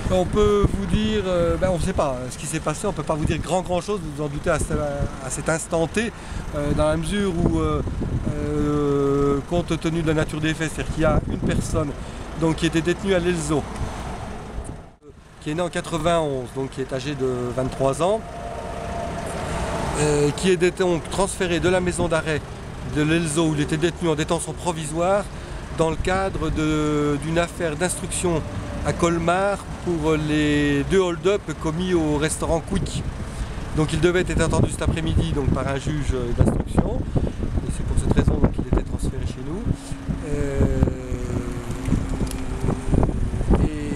On peut vous dire, on ne sait pas ce qui s'est passé, on ne peut pas vous dire grand chose, vous vous en doutez à cet instant T, dans la mesure où, compte tenu de la nature des faits, c'est-à-dire qu'il y a une personne donc, qui était détenue à l'Elzo, qui est née en 91, donc qui est âgée de 23 ans, qui est donc transféré de la maison d'arrêt de l'Elzo où il était détenu en détention provisoire dans le cadre d'une affaire d'instruction à Colmar pour les 2 hold-up commis au restaurant Quick. Donc il devait être entendu cet après-midi par un juge d'instruction. Et c'est pour cette raison qu'il était transféré chez nous. Et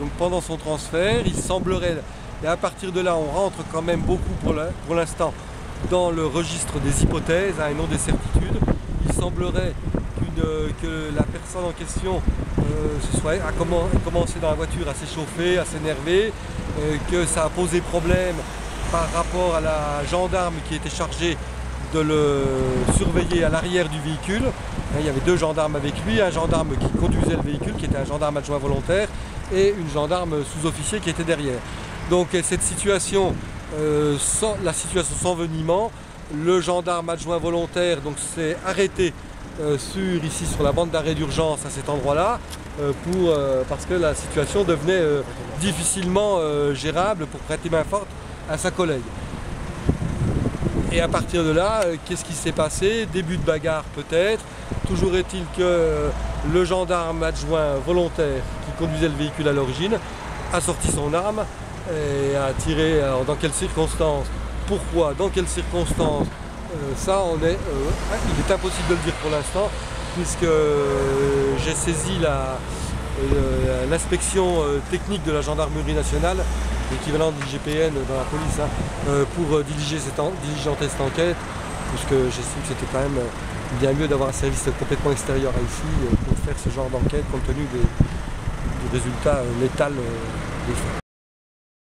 donc pendant son transfert, il semblerait, et à partir de là on rentre quand même beaucoup pour l'instant dans le registre des hypothèses et non des certitudes. Il semblerait que la personne en question a commencé dans la voiture à s'échauffer, à s'énerver, que ça a posé problème par rapport à la gendarme qui était chargée de le surveiller à l'arrière du véhicule. Il y avait 2 gendarmes avec lui, un gendarme qui conduisait le véhicule, qui était un gendarme adjoint volontaire, et une gendarme sous-officier qui était derrière. Donc cette situation, la situation s'envenimant, le gendarme adjoint volontaire s'est arrêté ici sur la bande d'arrêt d'urgence à cet endroit-là, parce que la situation devenait difficilement gérable pour prêter main forte à sa collègue. Et à partir de là, qu'est-ce qui s'est passé? Début de bagarre peut-être. Toujours est-il que le gendarme adjoint volontaire qui conduisait le véhicule à l'origine a sorti son arme et a tiré. Alors dans quelles circonstances? Pourquoi? Dans quelles circonstances? Ça, il est impossible de le dire pour l'instant, puisque j'ai saisi l'inspection technique de la gendarmerie nationale, l'équivalent de l'IGPN dans la police, pour diligenter cette enquête, puisque j'estime que c'était quand même bien mieux d'avoir un service complètement extérieur à ici pour faire ce genre d'enquête, compte tenu du résultat létal des faits.